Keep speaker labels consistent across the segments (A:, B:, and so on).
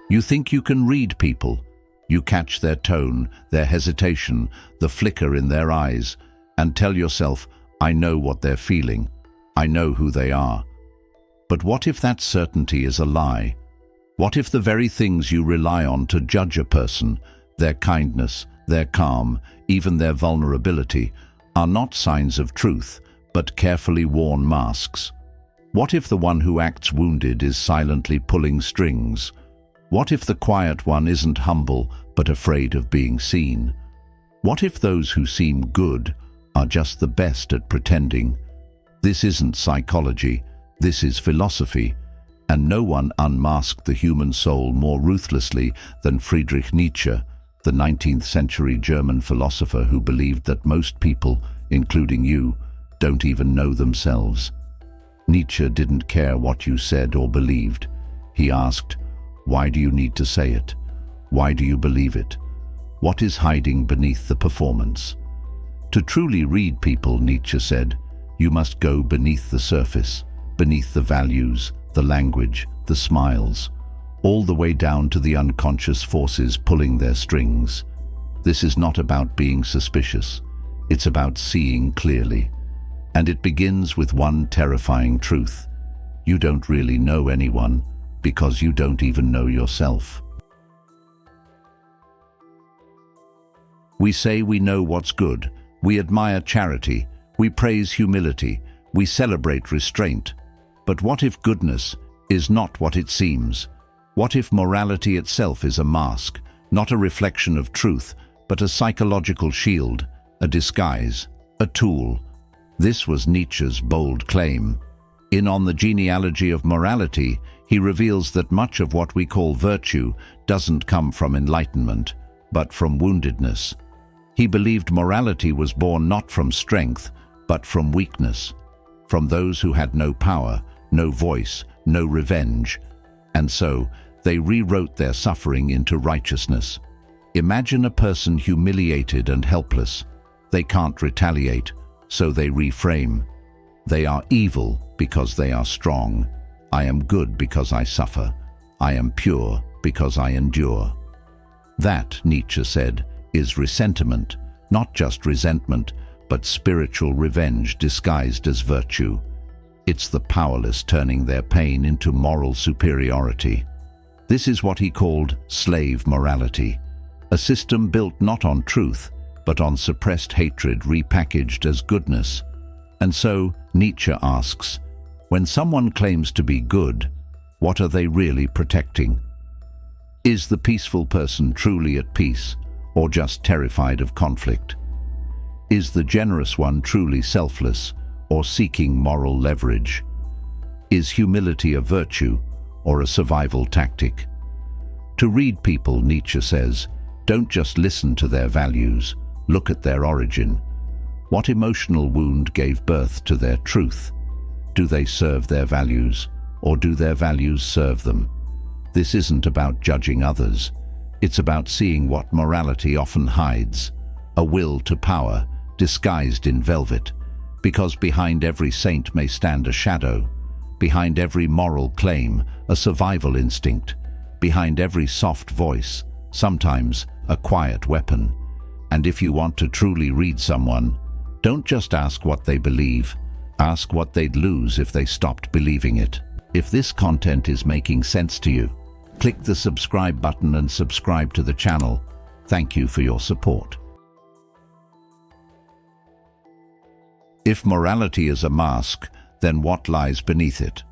A: You think you can read people. You catch their tone, their hesitation, the flicker in their eyes, and tell yourself, I know what they're feeling. I know who they are. But what if that certainty is a lie? What if the very things you rely on to judge a person, their kindness, their calm, even their vulnerability, are not signs of truth, but carefully worn masks? What if the one who acts wounded is silently pulling strings? What if the quiet one isn't humble, but afraid of being seen? What if those who seem good are just the best at pretending? This isn't psychology, this is philosophy, and no one unmasked the human soul more ruthlessly than Friedrich Nietzsche, the 19th century German philosopher who believed that most people, including you, don't even know themselves. Nietzsche didn't care what you said or believed. He asked, why do you need to say it? Why do you believe it? What is hiding beneath the performance? To truly read people, Nietzsche said, you must go beneath the surface, beneath the values, the language, the smiles, all the way down to the unconscious forces pulling their strings. This is not about being suspicious. It's about seeing clearly. And it begins with one terrifying truth. You don't really know anyone because you don't even know yourself. We say we know what's good. We admire charity. We praise humility. We celebrate restraint. But what if goodness is not what it seems? What if morality itself is a mask, not a reflection of truth, but a psychological shield, a disguise, a tool? This was Nietzsche's bold claim. In On the Genealogy of Morality, he reveals that much of what we call virtue doesn't come from enlightenment, but from woundedness. He believed morality was born not from strength, but from weakness, from those who had no power, no voice, no revenge, and so they rewrote their suffering into righteousness. Imagine a person humiliated and helpless. They can't retaliate, so they reframe. They are evil because they are strong. I am good because I suffer. I am pure because I endure. That, Nietzsche said, is resentment, not just resentment, but spiritual revenge disguised as virtue. It's the powerless turning their pain into moral superiority. This is what he called slave morality, a system built not on truth, but on suppressed hatred repackaged as goodness. And so, Nietzsche asks, when someone claims to be good, what are they really protecting? Is the peaceful person truly at peace, or just terrified of conflict? Is the generous one truly selfless, or seeking moral leverage? Is humility a virtue, or a survival tactic? To read people, Nietzsche says, don't just listen to their values, look at their origin. What emotional wound gave birth to their truth? Do they serve their values, or do their values serve them? This isn't about judging others. It's about seeing what morality often hides, a will to power disguised in velvet, because behind every saint may stand a shadow, behind every moral claim, a survival instinct, behind every soft voice, sometimes a quiet weapon. And if you want to truly read someone, don't just ask what they believe, ask what they'd lose if they stopped believing it. If this content is making sense to you, click the subscribe button and subscribe to the channel. Thank you for your support. If morality is a mask, then what lies beneath it?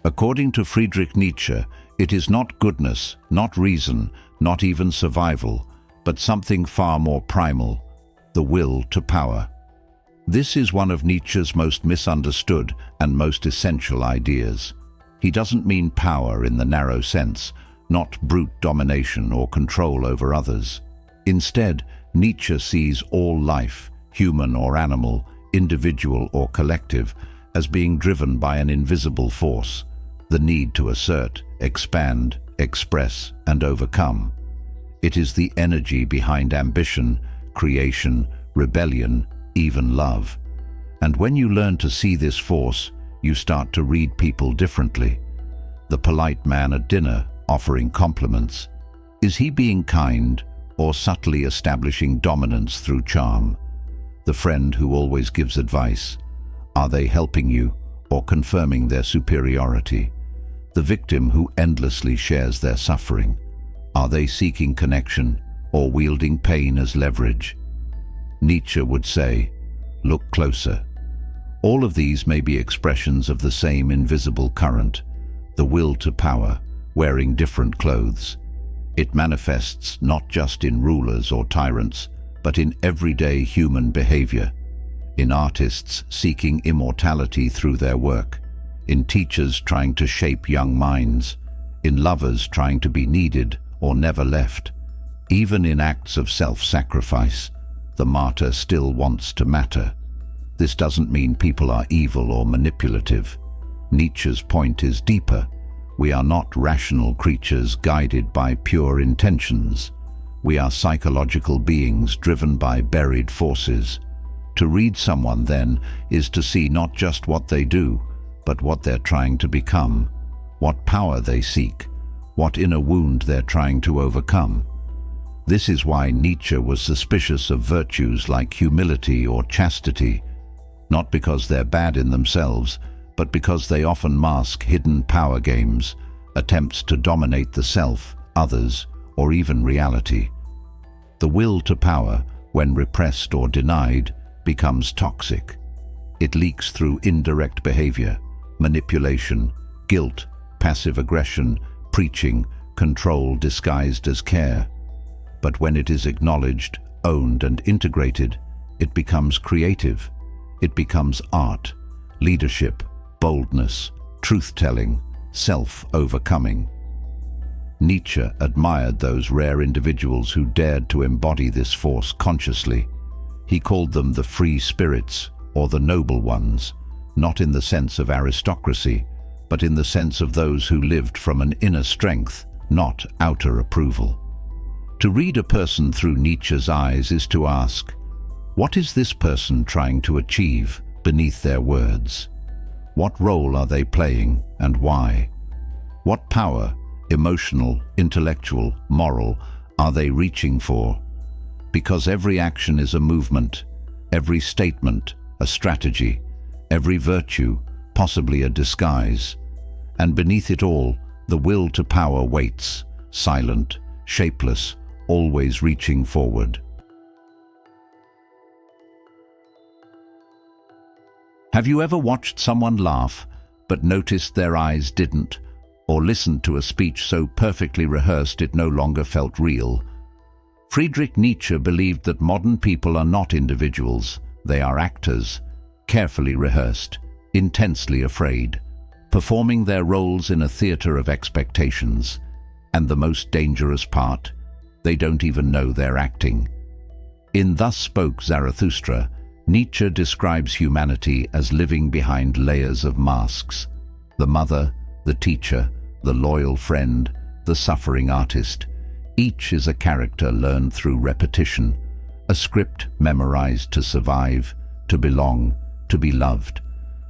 A: According to Friedrich Nietzsche, it is not goodness, not reason, not even survival, but something far more primal, the will to power. This is one of Nietzsche's most misunderstood and most essential ideas. He doesn't mean power in the narrow sense, not brute domination or control over others. Instead, Nietzsche sees all life, human or animal, individual or collective, as being driven by an invisible force, the need to assert, expand, express, and overcome. It is the energy behind ambition, creation, rebellion, even love. And when you learn to see this force, you start to read people differently. The polite man at dinner, offering compliments? Is he being kind or subtly establishing dominance through charm? The friend who always gives advice, are they helping you or confirming their superiority? The victim who endlessly shares their suffering, are they seeking connection or wielding pain as leverage? Nietzsche would say, look closer. All of these may be expressions of the same invisible current, the will to power, wearing different clothes. It manifests not just in rulers or tyrants, but in everyday human behavior, in artists seeking immortality through their work, in teachers trying to shape young minds, in lovers trying to be needed or never left. Even in acts of self-sacrifice, the martyr still wants to matter. This doesn't mean people are evil or manipulative. Nietzsche's point is deeper. We are not rational creatures guided by pure intentions. We are psychological beings driven by buried forces. To read someone, then, is to see not just what they do, but what they're trying to become, what power they seek, what inner wound they're trying to overcome. This is why Nietzsche was suspicious of virtues like humility or chastity, not because they're bad in themselves, but because they often mask hidden power games, attempts to dominate the self, others, or even reality. The will to power, when repressed or denied, becomes toxic. It leaks through indirect behavior, manipulation, guilt, passive aggression, preaching, control disguised as care. But when it is acknowledged, owned and integrated, it becomes creative. It becomes art, leadership, boldness, truth-telling, self-overcoming. Nietzsche admired those rare individuals who dared to embody this force consciously. He called them the free spirits, or the noble ones, not in the sense of aristocracy, but in the sense of those who lived from an inner strength, not outer approval. To read a person through Nietzsche's eyes is to ask, what is this person trying to achieve beneath their words? What role are they playing and why? What power, emotional, intellectual, moral, are they reaching for? Because every action is a movement, every statement a strategy, every virtue possibly a disguise, and beneath it all, the will to power waits, silent, shapeless, always reaching forward. Have you ever watched someone laugh, but noticed their eyes didn't, or listened to a speech so perfectly rehearsed it no longer felt real? Friedrich Nietzsche believed that modern people are not individuals, they are actors, carefully rehearsed, intensely afraid, performing their roles in a theater of expectations. And the most dangerous part, they don't even know they're acting. In Thus Spoke Zarathustra, Nietzsche describes humanity as living behind layers of masks. The mother, the teacher, the loyal friend, the suffering artist. Each is a character learned through repetition, a script memorized to survive, to belong, to be loved.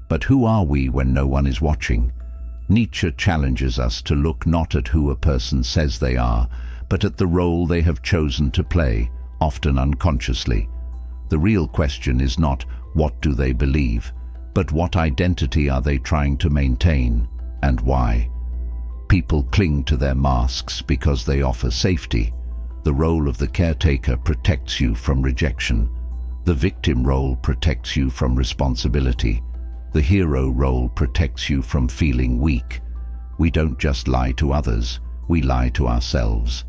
A: But who are we when no one is watching? Nietzsche challenges us to look not at who a person says they are, but at the role they have chosen to play, often unconsciously. The real question is not what do they believe, but what identity are they trying to maintain, and why? People cling to their masks because they offer safety. The role of the caretaker protects you from rejection. The victim role protects you from responsibility. The hero role protects you from feeling weak. We don't just lie to others, we lie to ourselves.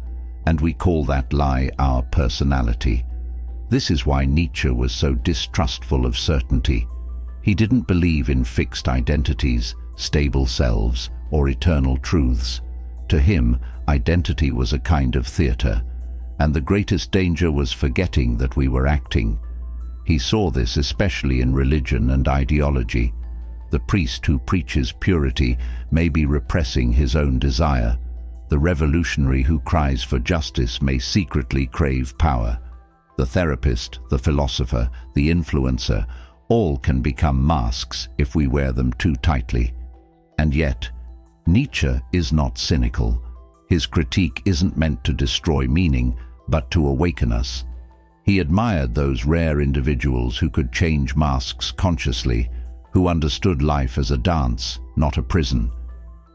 A: And we call that lie our personality. This is why Nietzsche was so distrustful of certainty. He didn't believe in fixed identities, stable selves, or eternal truths. To him, identity was a kind of theater, and the greatest danger was forgetting that we were acting. He saw this especially in religion and ideology. The priest who preaches purity may be repressing his own desire. The revolutionary who cries for justice may secretly crave power. The therapist, the philosopher, the influencer, all can become masks if we wear them too tightly. And yet, Nietzsche is not cynical. His critique isn't meant to destroy meaning, but to awaken us. He admired those rare individuals who could change masks consciously, who understood life as a dance, not a prison.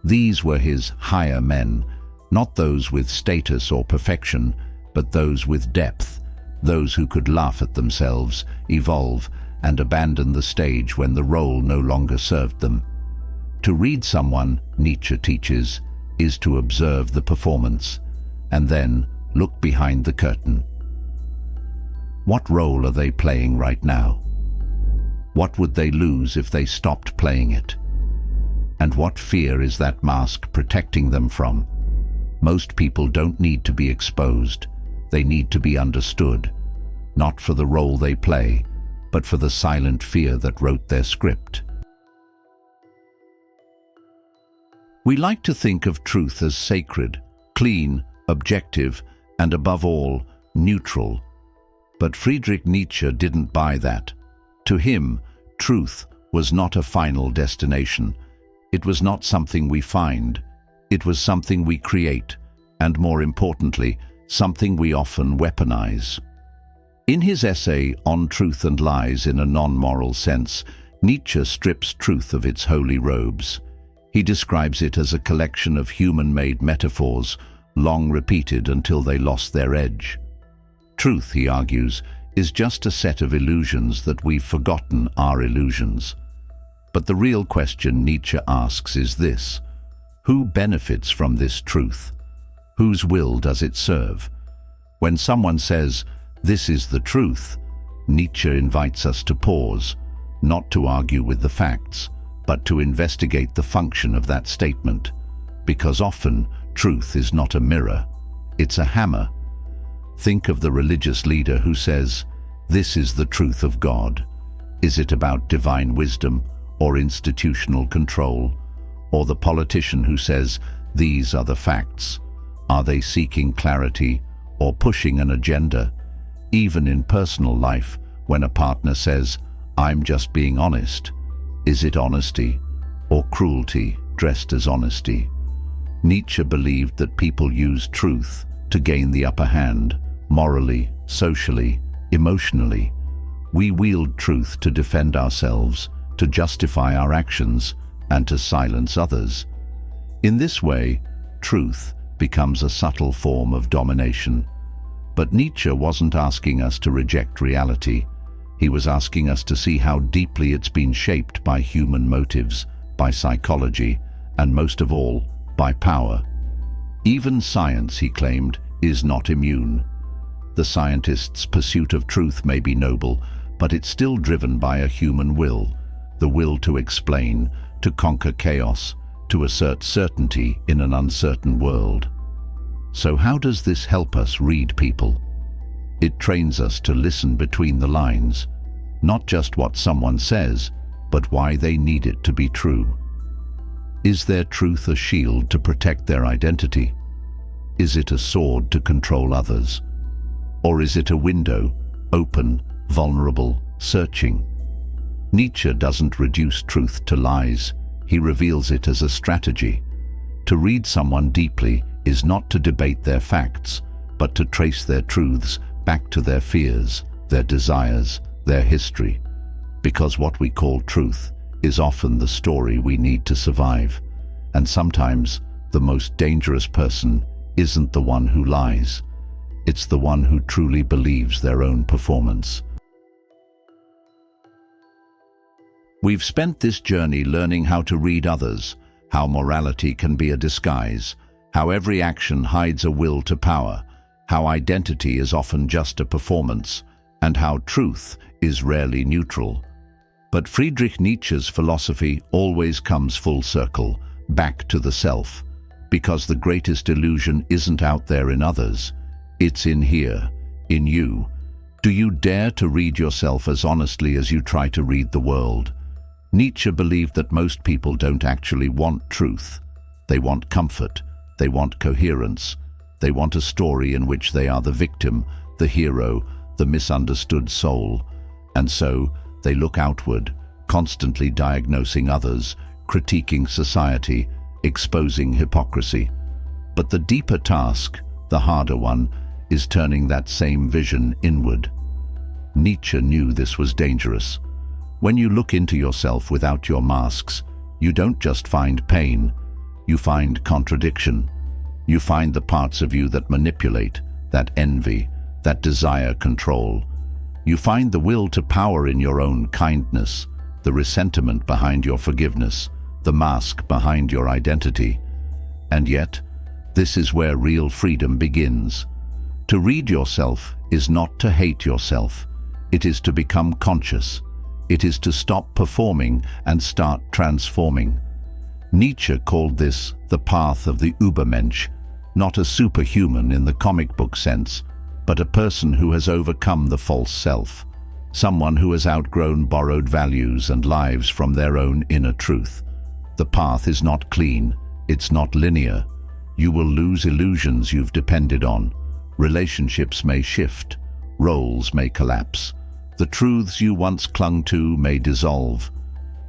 A: These were his higher men, not those with status or perfection, but those with depth, those who could laugh at themselves, evolve, and abandon the stage when the role no longer served them. To read someone, Nietzsche teaches, is to observe the performance, and then look behind the curtain. What role are they playing right now? What would they lose if they stopped playing it? And what fear is that mask protecting them from? Most people don't need to be exposed. They need to be understood, not for the role they play, but for the silent fear that wrote their script. We like to think of truth as sacred, clean, objective, and above all, neutral. But Friedrich Nietzsche didn't buy that. To him, truth was not a final destination. It was not something we find. It was something we create, and more importantly, something we often weaponize. In his essay On Truth and Lies in a Non-Moral Sense, Nietzsche strips truth of its holy robes. He describes it as a collection of human-made metaphors, long repeated until they lost their edge. Truth, he argues, is just a set of illusions that we've forgotten are illusions. But the real question Nietzsche asks is this: who benefits from this truth? Whose will does it serve? When someone says, "This is the truth," Nietzsche invites us to pause, not to argue with the facts, but to investigate the function of that statement. Because often, truth is not a mirror, it's a hammer. Think of the religious leader who says, "This is the truth of God." Is it about divine wisdom or institutional control? Or the politician who says, "These are the facts"? Are they seeking clarity or pushing an agenda? Even in personal life, when a partner says, "I'm just being honest," is it honesty or cruelty dressed as honesty? Nietzsche believed that people use truth to gain the upper hand, morally, socially, emotionally. We wield truth to defend ourselves, to justify our actions, and to silence others. In this way, truth becomes a subtle form of domination. But Nietzsche wasn't asking us to reject reality. He was asking us to see how deeply it's been shaped by human motives, by psychology, and most of all, by power. Even science, he claimed, is not immune. The scientist's pursuit of truth may be noble, but it's still driven by a human will, the will to explain, to conquer chaos, to assert certainty in an uncertain world. So how does this help us read people? It trains us to listen between the lines, not just what someone says, but why they need it to be true. Is their truth a shield to protect their identity? Is it a sword to control others? Or is it a window, open, vulnerable, searching? Nietzsche doesn't reduce truth to lies. He reveals it as a strategy. To read someone deeply is not to debate their facts, but to trace their truths back to their fears, their desires, their history. Because what we call truth is often the story we need to survive. And sometimes the most dangerous person isn't the one who lies. It's the one who truly believes their own performance. We've spent this journey learning how to read others, how morality can be a disguise, how every action hides a will to power, how identity is often just a performance, and how truth is rarely neutral. But Friedrich Nietzsche's philosophy always comes full circle, back to the self, because the greatest illusion isn't out there in others, it's in here, in you. Do you dare to read yourself as honestly as you try to read the world? Nietzsche believed that most people don't actually want truth. They want comfort, they want coherence, they want a story in which they are the victim, the hero, the misunderstood soul. And so, they look outward, constantly diagnosing others, critiquing society, exposing hypocrisy. But the deeper task, the harder one, is turning that same vision inward. Nietzsche knew this was dangerous. When you look into yourself without your masks, you don't just find pain, you find contradiction. You find the parts of you that manipulate, that envy, that desire control. You find the will to power in your own kindness, the resentment behind your forgiveness, the mask behind your identity. And yet, this is where real freedom begins. To read yourself is not to hate yourself. It is to become conscious. It is to stop performing and start transforming. Nietzsche called this the path of the Übermensch, not a superhuman in the comic book sense, but a person who has overcome the false self, someone who has outgrown borrowed values and lives from their own inner truth. The path is not clean, it's not linear. You will lose illusions you've depended on. Relationships may shift, roles may collapse. The truths you once clung to may dissolve.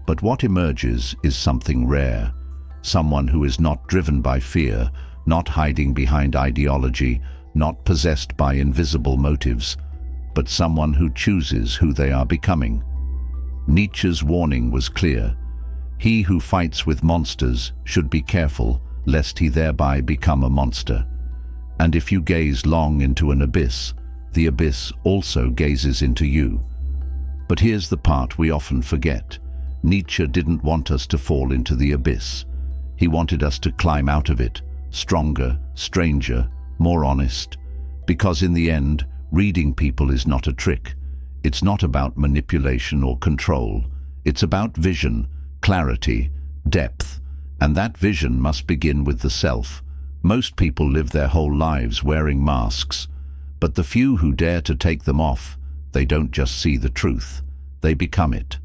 A: But what emerges is something rare, someone who is not driven by fear, not hiding behind ideology, not possessed by invisible motives, but someone who chooses who they are becoming. Nietzsche's warning was clear. He who fights with monsters should be careful, lest he thereby become a monster. And if you gaze long into an abyss, the abyss also gazes into you. But here's the part we often forget. Nietzsche didn't want us to fall into the abyss. He wanted us to climb out of it, stronger, stranger, more honest. Because in the end, reading people is not a trick. It's not about manipulation or control. It's about vision, clarity, depth. And that vision must begin with the self. Most people live their whole lives wearing masks. But the few who dare to take them off, they don't just see the truth, they become it.